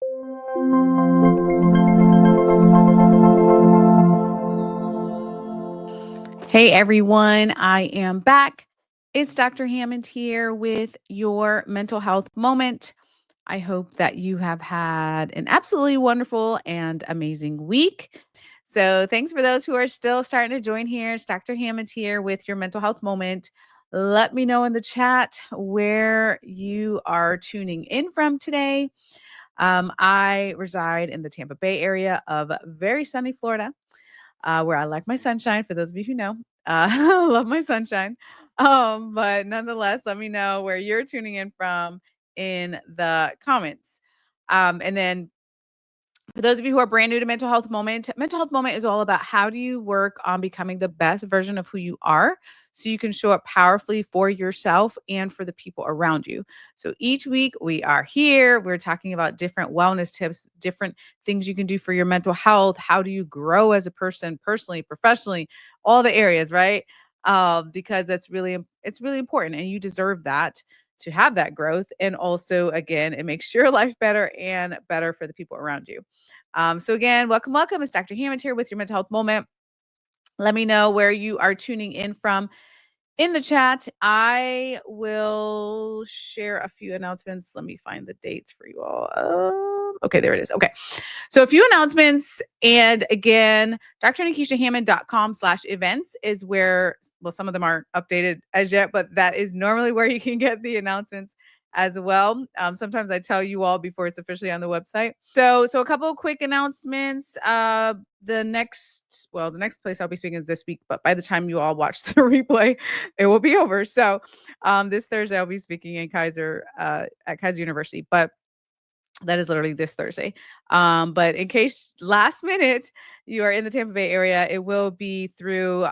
Hey everyone, I am back. It's Dr. Hammond here with your mental health moment. I hope that you have had an absolutely wonderful and amazing week. So, thanks for those who are still starting to join here. It's Dr. Hammond here with your mental health moment. Let me know in the chat where you are tuning in from today. I reside in the Tampa Bay area of very sunny Florida, where I like my sunshine. For those of you who know, I love my sunshine. But nonetheless, let me know where you're tuning in from in the comments. And then for those of you who are brand new to Mental Health Moment is all about how do you work on becoming the best version of who you are so you can show up powerfully for yourself and for the people around you. So each week we are here, we're talking about different wellness tips, different things you can do for your mental health. How do you grow as a person, personally, professionally, all the areas, right? Because it's really important and you deserve that to have that growth. And also, again, it makes your life better and better for the people around you. So again, welcome, welcome. It's Dr. Hammond here with your mental health moment. Let me know where you are tuning in from in the chat. I will share a few announcements. Let me find the dates for you all. Okay, there it is. Okay. So a few announcements. And again, drnekeshiahammond.com/events is where, well, some of them aren't updated as yet, but that is normally where you can get the announcements as well. Sometimes I tell you all before it's officially on the website. So a couple of quick announcements. The next place I'll be speaking is this week, but by the time you all watch the replay, it will be over. So this Thursday I'll be speaking in Kaiser at Kaiser University, but that is literally this Thursday. But in case last minute you are in the Tampa Bay area, it will be through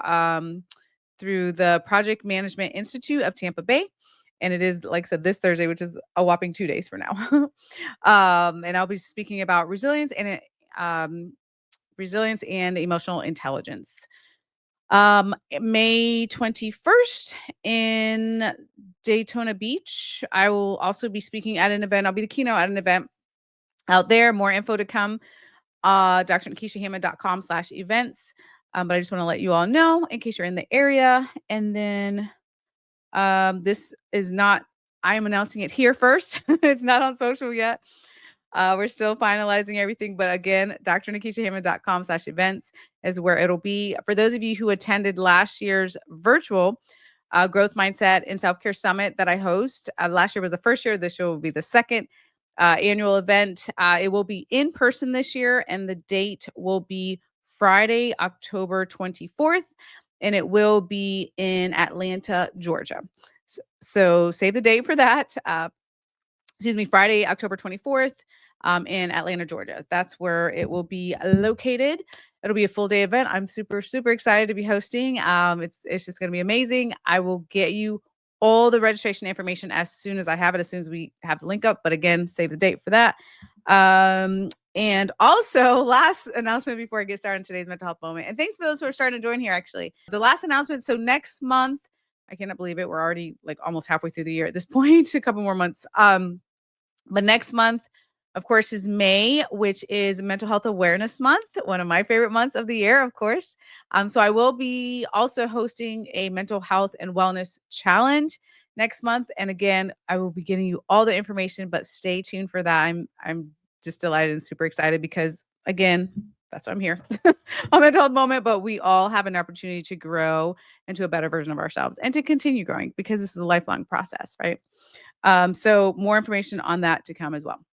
the Project Management Institute of Tampa Bay. And it is, like I said, this Thursday, which is a whopping 2 days from now. And I'll be speaking about resilience and emotional intelligence. May 21st in Daytona Beach, I will also be speaking at an event. I'll be the keynote at an event out there. More info to come. drnekeshiahammond.com/events. But I just want to let you all know in case you're in the area. And then this is not, I am announcing it here first. It's not on social yet. We're still finalizing everything. But again, drnekeshiahammond.com/events is where it'll be. For those of you who attended last year's virtual growth mindset and self-care summit that I host, last year was the first year. This year will be the second annual event. It will be in person this year, and the date will be Friday, October 24th, and it will be in Atlanta, Georgia. So save the date for that. Friday, October 24th, in Atlanta, Georgia. That's where it will be located. It'll be a full day event. I'm super, super excited to be hosting. It's just going to be amazing. I will get you all the registration information as soon as I have it, as soon as we have the link up. But again, save the date for that. And also, last announcement before I get started in today's mental health moment. And thanks for those who are starting to join here, actually. The last announcement. So next month, I cannot believe it. We're already like almost halfway through the year at this point, a couple more months. But next month, of course, is May, which is Mental Health Awareness Month, one of my favorite months of the year, of course. So I will be also hosting a mental health and wellness challenge next month. And again, I will be getting you all the information, but stay tuned for that. I'm just delighted and super excited because, again, that's why I'm here. A mental health moment, but we all have an opportunity to grow into a better version of ourselves and to continue growing because this is a lifelong process, right? So more information on that to come as well.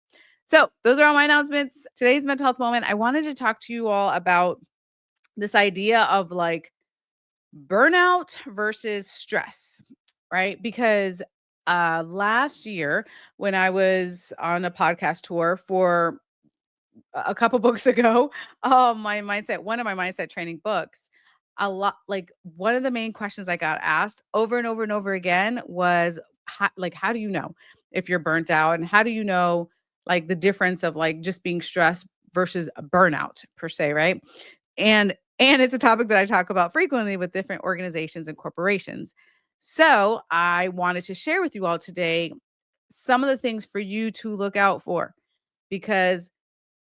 So those are all my announcements. Today's mental health moment. I wanted to talk to you all about this idea of like burnout versus stress, right? Because last year when I was on a podcast tour for a couple books ago, one of my mindset training books, one of the main questions I got asked over and over and over again was how do you know if you're burnt out, and how do you know like the difference of like just being stressed versus a burnout per se, right? And it's a topic that I talk about frequently with different organizations and corporations. So I wanted to share with you all today some of the things for you to look out for, because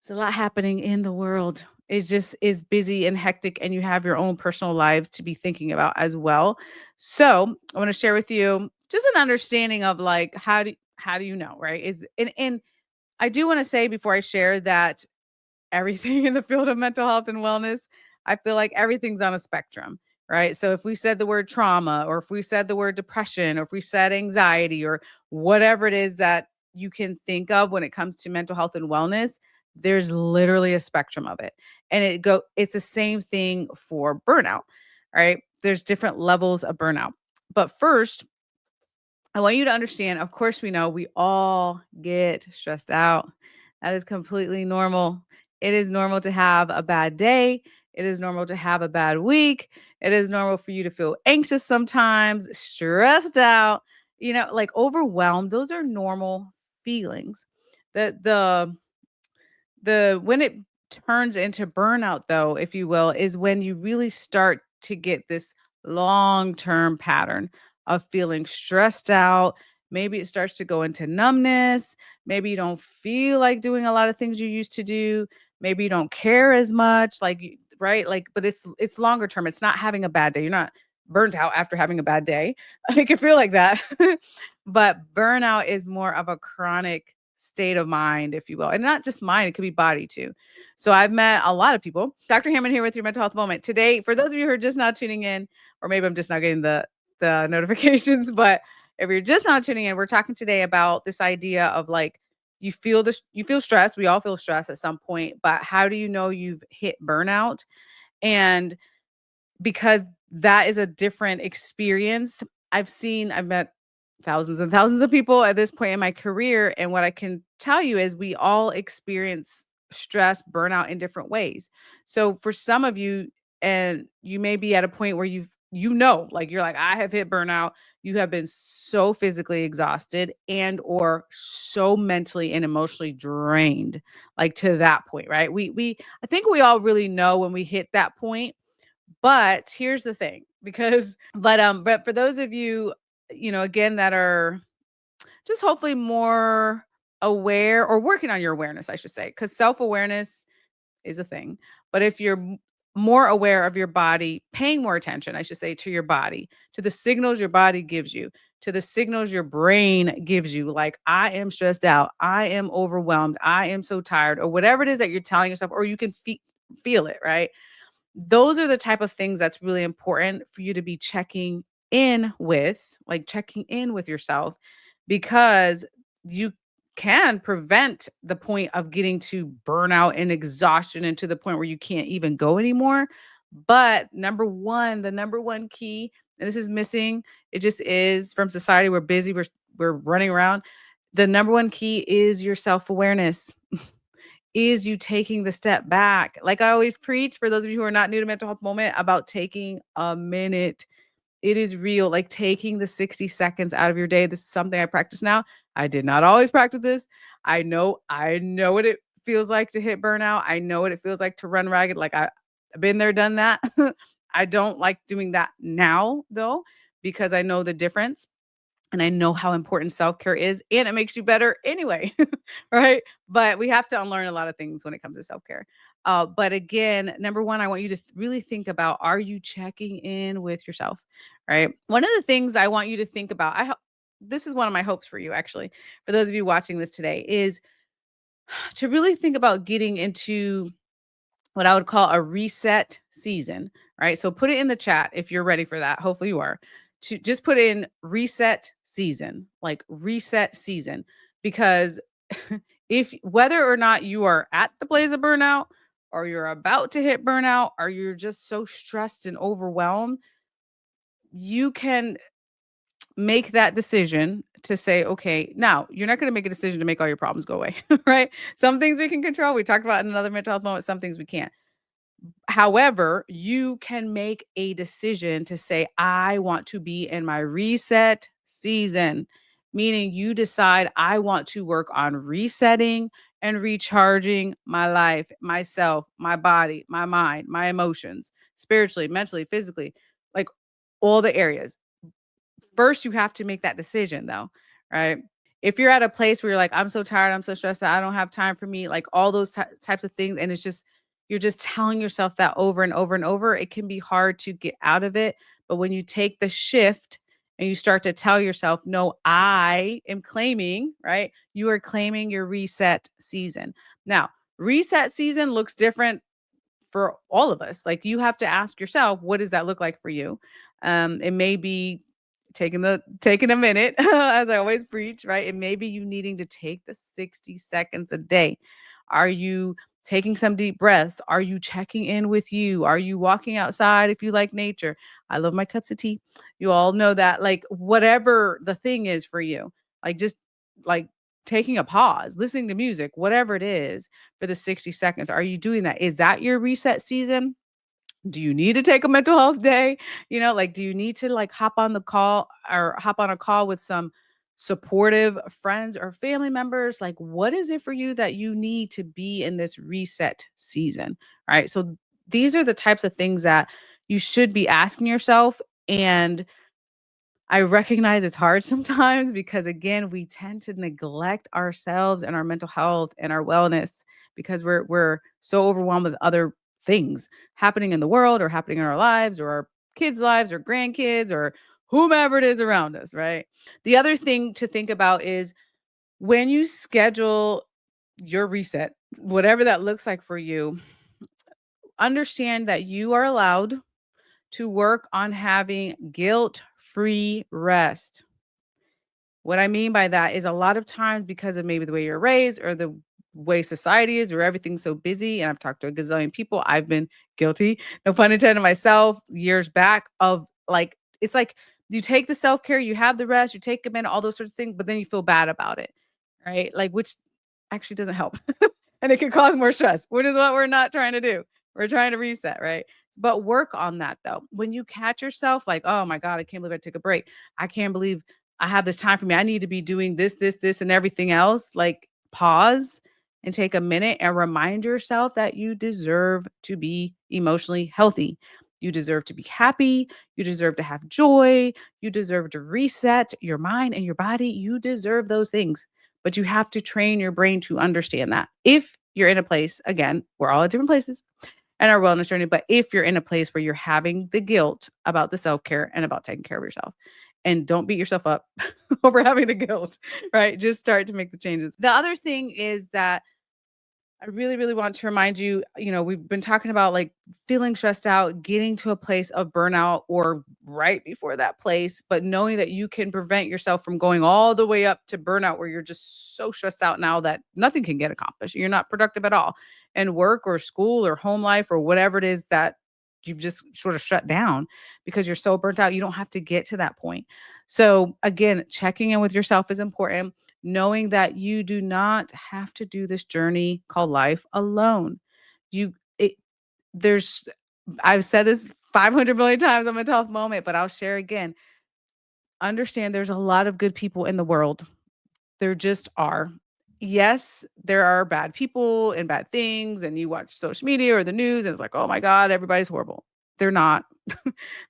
it's a lot happening in the world. It just is busy and hectic, and you have your own personal lives to be thinking about as well. So I want to share with you just an understanding of like how do you know, right? And I do want to say before I share that everything in the field of mental health and wellness, I feel like everything's on a spectrum, right? So if we said the word trauma, or if we said the word depression, or if we said anxiety, or whatever it is that you can think of when it comes to mental health and wellness, there's literally a spectrum of it. And it's the same thing for burnout, right? There's different levels of burnout. But first, I want you to understand, of course, we know we all get stressed out. That is completely normal. It is normal to have a bad day. It is normal to have a bad week. It is normal for you to feel anxious sometimes, stressed out, like overwhelmed. Those are normal feelings. The when it turns into burnout, though, if you will, is when you really start to get this long-term pattern of feeling stressed out. Maybe it starts to go into numbness. Maybe you don't feel like doing a lot of things you used to do. Maybe you don't care as much, right? Like, but it's longer term. It's not having a bad day. You're not burnt out after having a bad day. I can feel like that. But burnout is more of a chronic state of mind, if you will. And not just mind, it could be body too. So I've met a lot of people. Dr. Hammond here with your mental health moment. Today, for those of you who are just now tuning in, or maybe I'm just not getting the notifications, but if you're just not tuning in, we're talking today about this idea of like you feel stress. We all feel stress at some point, but how do you know you've hit burnout? And because that is a different experience. I've met thousands and thousands of people at this point in my career, and what I can tell you is we all experience stress, burnout in different ways. So for some of you, and you may be at a point where like you're like, I have hit burnout. You have been so physically exhausted and or so mentally and emotionally drained, like to that point, right? We I think we all really know when we hit that point, but here's the thing, but for those of you, again, that are just hopefully more aware, or working on your awareness, I should say, because self-awareness is a thing. But if you're more aware of your body, paying more attention, I should say, to your body, to the signals your body gives you, to the signals your brain gives you, like, I am stressed out, I am overwhelmed, I am so tired, or whatever it is that you're telling yourself, or you can feel it, right? Those are the type of things that's really important for you to be checking in with yourself, because you can prevent the point of getting to burnout and exhaustion, and to the point where you can't even go anymore. But the number one key, and this is missing, it just is from society. We're busy, we're running around. The number one key is your self-awareness. Is you taking the step back. Like I always preach, for those of you who are not new to mental health moment, about taking a minute. It is real, like taking the 60 seconds out of your day. This is something I practice now. I did not always practice this. I know what it feels like to hit burnout. I know what it feels like to run ragged. Like I've been there, done that. I don't like doing that now though, because I know the difference. And I know how important self-care is, and it makes you better anyway, right? But we have to unlearn a lot of things when it comes to self-care. But again, number one, I want you to really think about, are you checking in with yourself, right? One of the things I want you to think about, this is one of my hopes for you, actually, for those of you watching this today, is to really think about getting into what I would call a reset season, right? So put it in the chat if you're ready for that. Hopefully you are. To just put in reset season, like reset season, because if whether or not you are at the blaze of burnout, or you're about to hit burnout, or you're just so stressed and overwhelmed, you can make that decision to say, okay, now you're not going to make a decision to make all your problems go away, right? Some things we can control. We talked about in another mental health moment, some things we can't. However, you can make a decision to say, I want to be in my reset season, meaning you decide, I want to work on resetting and recharging my life, myself, my body, my mind, my emotions, spiritually, mentally, physically, like all the areas. First, you have to make that decision though, right? If you're at a place where you're like, I'm so tired, I'm so stressed out, I don't have time for me, like all those types of things, and it's just you're just telling yourself that over and over and over, it can be hard to get out of it. But when you take the shift and you start to tell yourself, no, I am claiming, right? You are claiming your reset season. Now, reset season looks different for all of us. Like you have to ask yourself, what does that look like for you? It may be taking a minute, as I always preach, right? It may be you needing to take the 60 seconds a day. Are you taking some deep breaths? Are you checking in with you? Are you walking outside if you like nature? I love my cups of tea. You all know that. Like whatever the thing is for you, like just like taking a pause, listening to music, whatever it is for the 60 seconds. Are you doing that? Is that your reset season? Do you need to take a mental health day? Like, do you need to like hop on the call or hop on a call with some supportive friends or family members? Like, what is it for you that you need to be in this reset season? Right. So, these are the types of things that you should be asking yourself. And I recognize it's hard sometimes because again, we tend to neglect ourselves and our mental health and our wellness because we're so overwhelmed with other things happening in the world or happening in our lives or our kids' lives or grandkids or whomever it is around us, right? The other thing to think about is when you schedule your reset, whatever that looks like for you, understand that you are allowed to work on having guilt-free rest. What I mean by that is a lot of times because of maybe the way you're raised or the way society is or everything's so busy, and I've talked to a gazillion people, I've been guilty, no pun intended myself, years back of like it's like you take the self-care, you have the rest, you take a minute, all those sorts of things, but then you feel bad about it, right? Like, which actually doesn't help. And it can cause more stress, which is what we're not trying to do. We're trying to reset, right? But work on that though. When you catch yourself like, oh my God, I can't believe I took a break. I can't believe I have this time for me. I need to be doing this, and everything else. Like, pause and take a minute and remind yourself that you deserve to be emotionally healthy. You deserve to be happy. You deserve to have joy. You deserve to reset your mind and your body. You deserve those things. But you have to train your brain to understand that. If you're in a place, again, we're all at different places and our wellness journey, but if you're in a place where you're having the guilt about the self care and about taking care of yourself, and don't beat yourself up over having the guilt, right? Just start to make the changes. The other thing is that I really, really want to remind you, we've been talking about like feeling stressed out, getting to a place of burnout or right before that place, but knowing that you can prevent yourself from going all the way up to burnout where you're just so stressed out now that nothing can get accomplished. You're not productive at all in work or school or home life or whatever it is that you've just sort of shut down because you're so burnt out. You don't have to get to that point. So, again, checking in with yourself is important, knowing that you do not have to do this journey called life alone. You it there's I've said this 500 million times on my tough moment, but I'll share again. Understand there's a lot of good people in the world. There just are. Yes, there are bad people and bad things, and you watch social media or the news, and it's like, oh my God, everybody's horrible. They're not.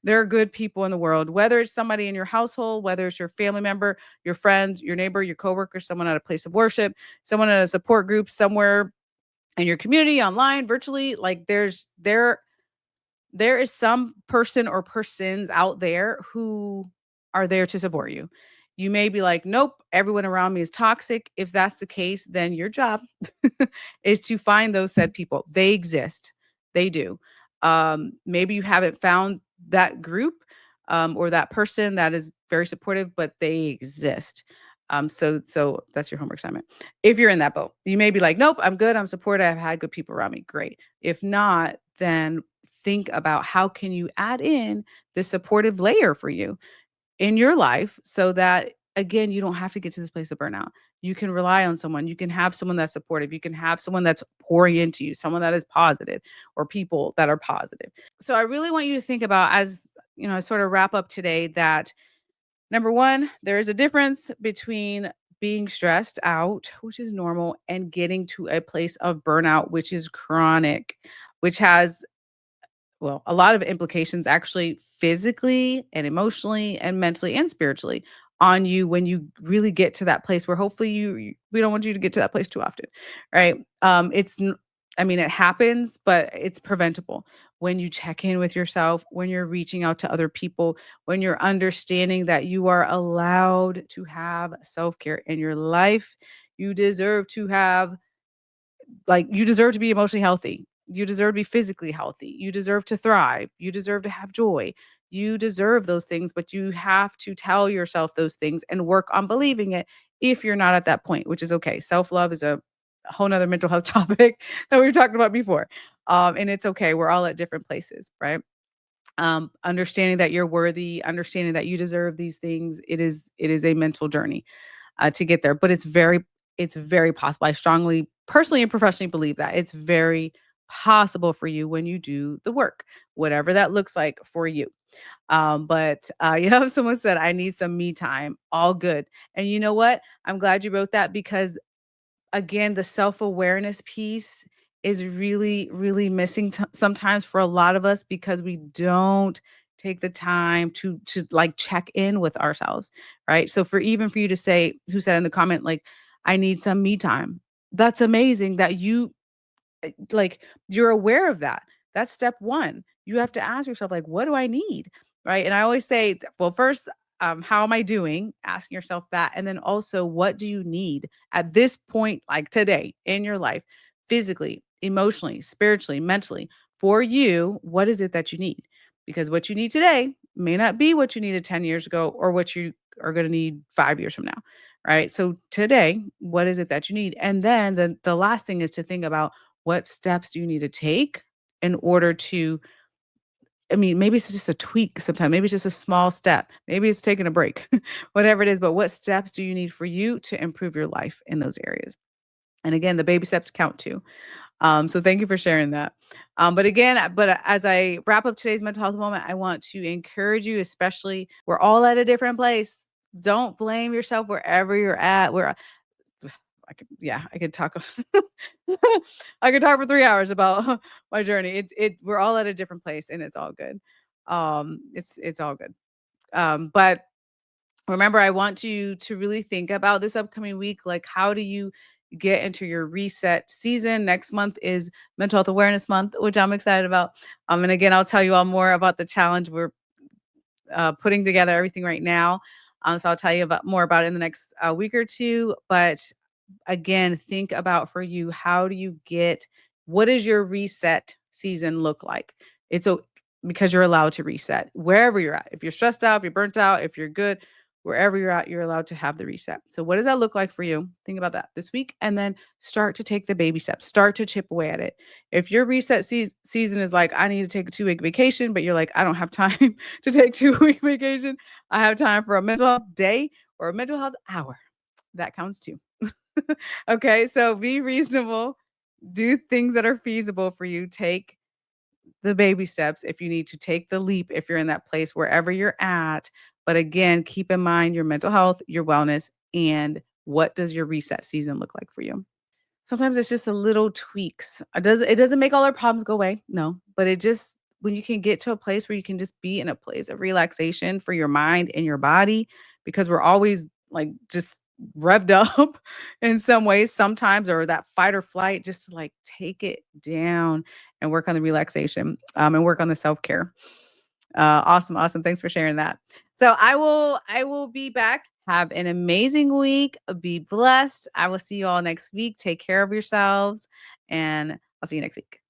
There are good people in the world, whether it's somebody in your household, whether it's your family member, your friends, your neighbor, your coworker, someone at a place of worship, someone at a support group somewhere in your community, online, virtually. Like there is some person or persons out there who are there to support you. You may be like, nope, everyone around me is toxic. If that's the case, then your job is to find those said people. They exist. They do. Maybe you haven't found that group or that person that is very supportive, but they exist. So that's your homework assignment. If you're in that boat, you may be like, nope, I'm good. I'm supported. I've had good people around me. Great. If not, then think about how can you add in this supportive layer for you in your life so that again you don't have to get to this place of burnout. You can rely on someone, you can have someone that's supportive, you can have someone that's pouring into you, someone that is positive or people that are positive. So I really want you to think about as I sort of wrap up today that number 1, there is a difference between being stressed out, which is normal, and getting to a place of burnout, which is chronic, which has a lot of implications actually physically and emotionally and mentally and spiritually on you when you really get to that place where hopefully we don't want you to get to that place too often, right? I mean, it happens, but it's preventable when you check in with yourself, when you're reaching out to other people, when you're understanding that you are allowed to have self-care in your life. You deserve to have you deserve to be emotionally healthy. You deserve to be physically healthy. You deserve to thrive. You deserve to have joy. You deserve those things, but you have to tell yourself those things and work on believing it if you're not at that point, which is okay. Self-love is a whole nother mental health topic that we've talked about before. And it's okay. We're all at different places, right? Understanding that you're worthy, understanding that you deserve these things. It is a mental journey to get there, but it's very possible. I strongly, personally and professionally believe that it's very possible for you when you do the work, whatever that looks like for you. But you have someone said, "I need some me time." All good. And you know what? I'm glad you wrote that because again, the self-awareness piece is really, really missing sometimes for a lot of us because we don't take the time to like check in with ourselves, right? So for you to say, who said in the comment, like, I need some me time. That's amazing that you're aware of that. That's step one. You have to ask yourself, like, what do I need? Right. And I always say, well, first, how am I doing? Asking yourself that. And then also, what do you need at this point, like today in your life, physically, emotionally, spiritually, mentally, for you? What is it that you need? Because what you need today may not be what you needed 10 years ago or what you are going to need 5 years from now. Right. So today, what is it that you need? And then the last thing is to think about what steps do you need to take in order to I mean, maybe it's just a tweak sometimes. Maybe it's just a small step. Maybe it's taking a break, whatever it is. But what steps do you need for you to improve your life in those areas? And again, the baby steps count too. So thank you for sharing that. But as I wrap up today's mental health moment, I want to encourage you, especially we're all at a different place. Don't blame yourself wherever you're at. I could talk I could talk for 3 hours about my journey. We're all at a different place and it's all good. It's all good. But remember, I want you to really think about this upcoming week. Like, how do you get into your reset season? Next month is Mental Health Awareness Month, which I'm excited about. And again, I'll tell you all more about the challenge we're putting together everything right now. So I'll tell you about more about it in the next week or two. But again, think about for you, how do you get what does your reset season look like? It's a because you're allowed to reset wherever you're at. If you're stressed out, if you're burnt out, if you're good, wherever you're at, you're allowed to have the reset. So what does that look like for you? Think about that this week and then start to take the baby steps. Start to chip away at it. If your reset season is like, I need to take a 2 week vacation, but you're like, I don't have time to take 2 week vacation. I have time for a mental health day or a mental health hour. That counts too. Okay, so be reasonable. Do things that are feasible for you. Take the baby steps if you need to take the leap if you're in that place wherever you're at. But again, keep in mind your mental health, your wellness, and what does your reset season look like for you? Sometimes it's just a little tweaks. It doesn't make all our problems go away, no, but it just when you can get to a place where you can just be in a place of relaxation for your mind and your body, because we're always like just revved up in some ways sometimes, or that fight or flight, just to like take it down and work on the relaxation and work on the self-care. Awesome, awesome. Thanks for sharing that. So I will be back. Have an amazing week. Be blessed. I will see you all next week. Take care of yourselves, and I'll see you next week.